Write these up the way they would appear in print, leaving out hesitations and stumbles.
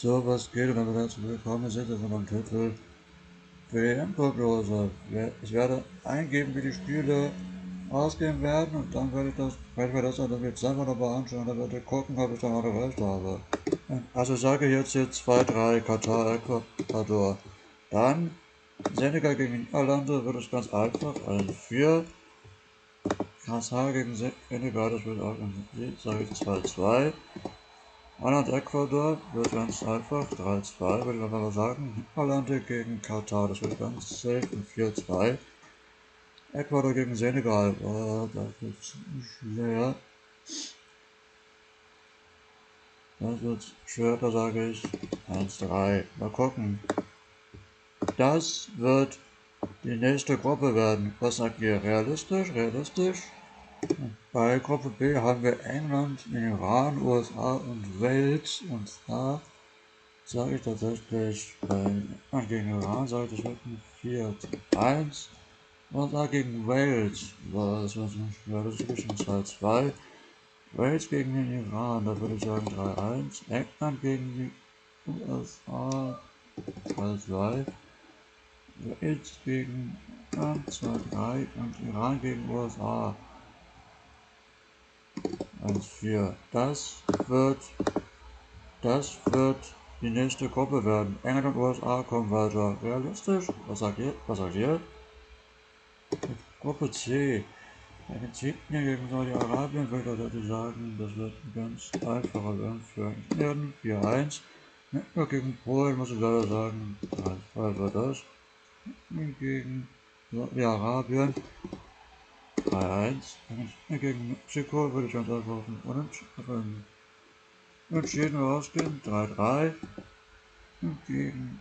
So, was geht und damit herzlich willkommen, sind wir beim Titel WM-Prognose. Ich werde eingeben, wie die Spiele ausgehen werden und dann werde ich mir das dann jetzt selber nochmal anschauen, dann werde ich gucken, ob ich dann auch recht habe. Also ich sage jetzt hier 2-3 Katar, Ecuador. Dann Senegal gegen Niederlande wird es ganz einfach, 1-4. Katar gegen Senegal, das wird auch ein Sieg, sage ich 2-2. Holland Ecuador wird ganz einfach 3-2, würde ich aber sagen. Holland gegen Katar, das wird ganz safe 4-2. Ecuador gegen Senegal, das wird schwer. Das wird schwer, da sage ich 1-3. Mal gucken. Das wird die nächste Gruppe werden. Was sagt ihr? Realistisch? Realistisch? Bei Gruppe B haben wir England, Iran, USA und Wales. Und da sage ich tatsächlich gegen Iran, sage ich, das wird ein 4-1. Und da gegen Wales, das wird ein 2-2. Wales gegen den Iran, da würde ich sagen 3-1. England gegen die USA 3-2. Wales gegen England 2-3 und Iran gegen USA 1-4. Das wird die nächste Gruppe werden. England und USA kommen weiter. Realistisch? Was sagt ihr? Was sagt ihr? Gruppe C. Argentinien gegen Saudi-Arabien würde ich sagen, das wird ein ganz einfacher Löwen werden. 4-1. Mexiko gegen Polen muss ich leider sagen, 3-2 war das. Gegen Saudi-Arabien 3-1. Argentinien gegen Mexiko würde ich ganz einfach auf den Unentschieden rausgehen. 3-3. Gegen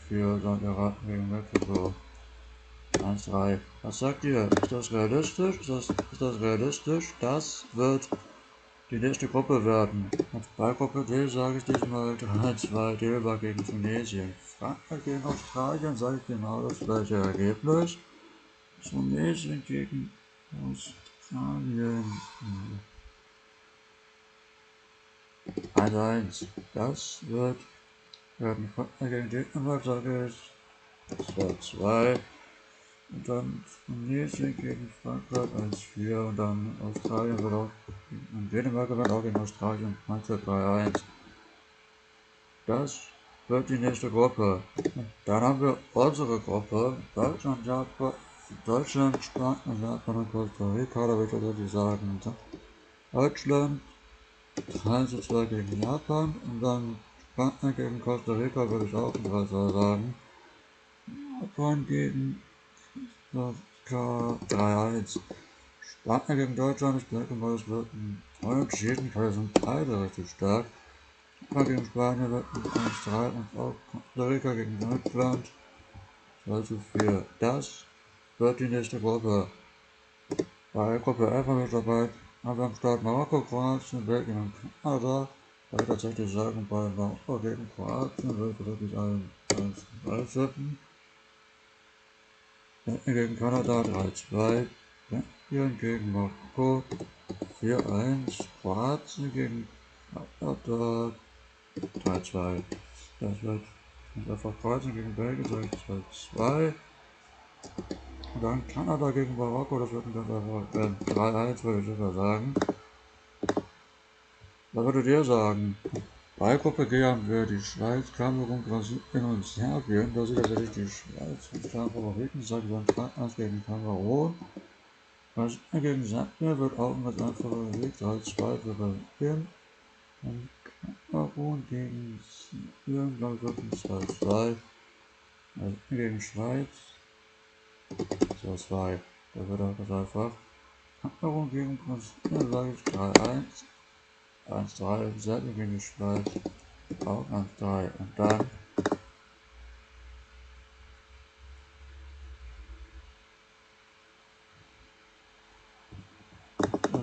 für Saudi-Arabien gegen Mexiko 1-3. Was sagt ihr? Ist das realistisch? Ist das realistisch? Das wird die nächste Gruppe werden. Und bei Gruppe D sage ich diesmal 3-2 Dänemark gegen Tunesien. Frankreich gegen Australien sage ich genau das gleiche Ergebnis. Tunesien gegen Australien 1-1. Das wird Frankreich gegen Dänemark sage ich 2-2. Und dann Tunesien gegen Frankreich 1-4 und dann Australien wird auch und Dänemark wird auch gegen Australien 3-1. Das wird die nächste Gruppe. Dann haben wir unsere Gruppe. Deutschland, Spanien, Japan und Costa Rica. Da würde ich tatsächlich sagen, Deutschland 3-2 gegen Japan und dann Spanien gegen Costa Rica würde ich auch 3-2 sagen. Japan gegen K3-1. Spanien gegen Deutschland, ich denke mal, es wird ein Unentschieden, weil wir sind beide richtig stark. Japan gegen Spanien wird ein 1-3 und auch Costa Rica gegen Deutschland 2-4. Das wird die nächste Gruppe. Bei Gruppe F habe ich dabei, haben wir am Start Marokko, Kroatien, Belgien und Kanada. Da würde ich tatsächlich sagen, bei Marokko gegen Kroatien würde ich wirklich einen 1-3 tippen. Gegen Kanada 3-2. Belgien gegen Marokko 4-1. Kroatien gegen Kanada 3-2. Das wird einfach Kroatien gegen Belgien, sage ich 2-2. Und dann Kanada gegen Marokko, das wird ein ganz einfach 3-1, würde ich sogar sagen. Was würdet ihr sagen? Bei Gruppe G haben wir die Schweiz, Kamerun, Brasilien und Serbien. Da sieht tatsächlich die Schweiz und Favoriten, sage ich dann 3-1 gegen Kamerun. Brasilien gegen Serbien wird auch ein ganz einfacher Weg, 3-2 für Brasilien. Und Kamerun gegen Serbien, glaube ich, wird ein 2-2. Brasilien gegen Schweiz 2-2. Da wird auch ganz einfach. Kamerun gegen Brasilien, sage ich 3-1. 1-3, Serbien gegen die Schweiz, auch 1-3 und dann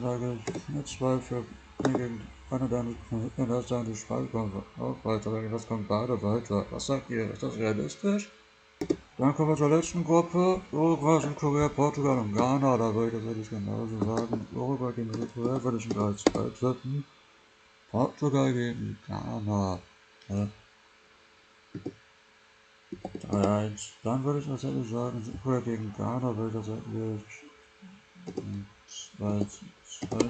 sage ich 4-2 für gegen Kanada und das sagen die Schweiz kommt auch weiter, das kommt beide weiter. Was sagt ihr? Ist das realistisch? Dann kommen wir zur letzten Gruppe, Uruguay, Südkorea, Portugal und Ghana, da würde ich genauso sagen, Uruguay gegen Südkorea würde ich ein 3-2 tippen. Portugal gegen Ghana. 3-1. Dann würde ich tatsächlich sagen, Südkorea gegen Ghana, weil tatsächlich 2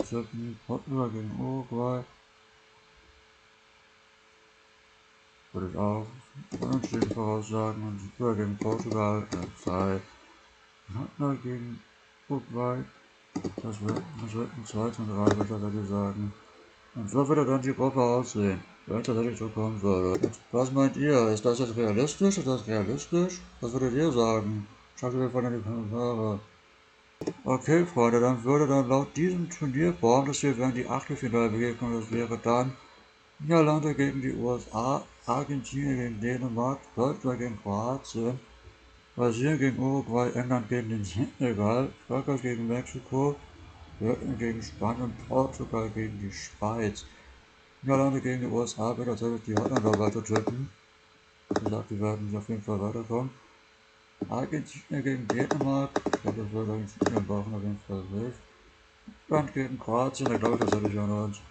tippen. Portugal gegen Uruguay. Würde ich auch unentschieden voraussagen. Und Südkorea gegen Portugal. 3. Ghana gegen Uruguay. Das wird ein 2 zu 3, würde ich tatsächlich sagen. Und so würde dann die Gruppe aussehen, wenn es tatsächlich so kommen würde. Jetzt, was meint ihr? Ist das jetzt realistisch? Ist das realistisch? Was würdet ihr sagen? Schreibt mir mal in die Kommentare. Okay, Freunde, dann würde dann laut diesem Turnierbaum, das hier wären die Achtelfinalbegegnungen, das wäre dann Niederlande gegen die USA, Argentinien gegen Dänemark, Deutschland gegen Kroatien, Brasilien gegen Uruguay, England gegen den Senegal, Frankreich gegen Mexiko, Türken gegen Spanien, Portugal gegen die Schweiz. Niederlande gegen die USA wird tatsächlich die Holländer weiter tippen. Wie gesagt, die werden auf jeden Fall weiterkommen. Argentinien gegen Dänemark. Ich glaube, das wird Argentinien brauchen auf jeden Fall safe. Land gegen Kroatien, da glaube ich tatsächlich an uns.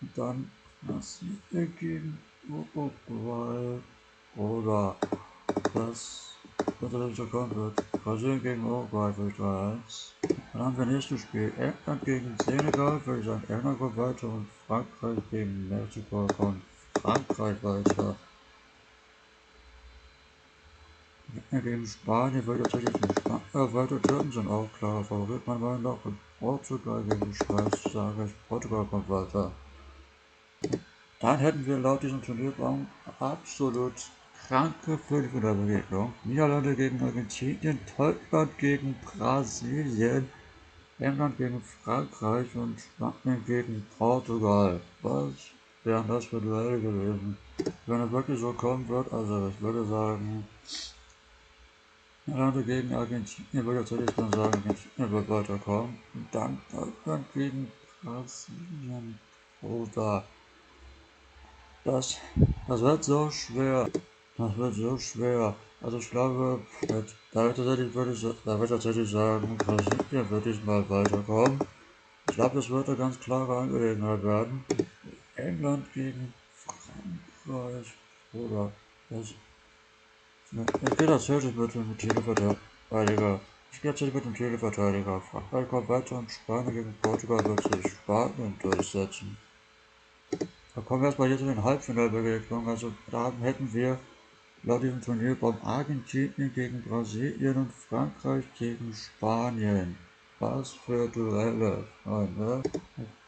Und dann Brasilien gegen Uruguay. Oder das tatsächlich so kommen wird. Brasilien gegen Uruguay für 3-1. Dann haben wir nächstes Spiel. England gegen Senegal, würde ich sagen, England kommt weiter und Frankreich gegen Mexiko kommt Frankreich weiter. Gegen Spanien würde tatsächlich weiter Türken sind auch klarer Favorit, meiner Meinung nach. Und Portugal gegen die Schweiz, sage ich, Portugal kommt weiter. Dann hätten wir laut diesem Turnierbaum absolut kranke Viertelfinalbegegnung. Niederlande gegen Argentinien, Deutschland gegen Brasilien, England gegen Frankreich und Spanien gegen Portugal. Was wären das für Duelle gewesen? Wenn es wirklich so kommen wird, also ich würde sagen, Niederlande gegen Argentinien würde tatsächlich dann sagen, Argentinien wird weiterkommen. Und dann Deutschland gegen Brasilien. Oder das wird so schwer. Das wird so schwer. Also ich glaube, da wird tatsächlich sagen, Brasilien wird diesmal weiterkommen. Ich glaube, das wird eine ganz klare Angelegenheit werden. England gegen Frankreich. Oder das. Ich gehe tatsächlich mit dem Titelverteidiger. Frankreich kommt weiter und Spanien gegen Portugal wird sich Spanien durchsetzen. Da kommen wir erstmal hier zu den Halbfinalbegegnungen. Also da hätten wir laut diesem Turnierbaum Argentinien gegen Brasilien und Frankreich gegen Spanien. Was für Duelle, Freunde.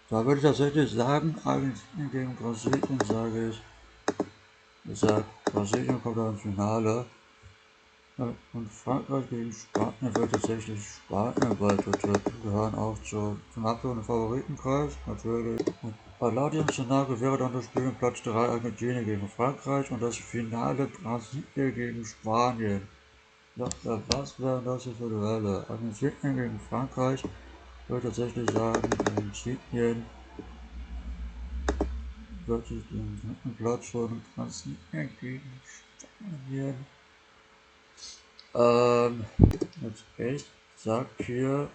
Da würde ich tatsächlich sagen, Argentinien gegen Brasilien, sage ich. Ich sage, Brasilien kommt da ins Finale. Und Frankreich gegen Spanien wird tatsächlich Spanien weiter tippen. Gehören auch zum aktuellen Favoritenkreis, natürlich. Und laut diesem Szenario wäre dann das Spiel in Platz 3 Argentinien gegen Frankreich und das Finale Brasilien gegen Spanien. Ja, was wären das hier für Duelle? Argentinien gegen Frankreich, würde tatsächlich sagen, Argentinien wird sich den dritten Platz holen, Brasilien gegen Spanien. Jetzt ich sag hier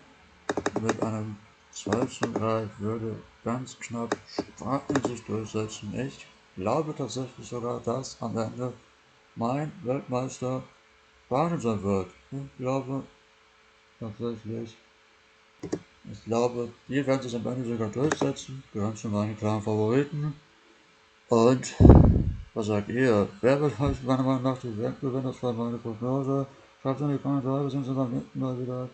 mit einem 2-3 würde ganz knapp Spanien sich durchsetzen. Ich glaube tatsächlich sogar, dass am Ende mein Weltmeister Spanien sein wird. Ich glaube tatsächlich, die werden sich am Ende sogar durchsetzen, gehören zu meinen klaren Favoriten. Und was sagt ihr? Wer wird euch meiner Meinung nach die Weltgewinner? Das war meine Prognose. Schreibt es in die Kommentare, wir sehen uns beim nächsten Mal wieder.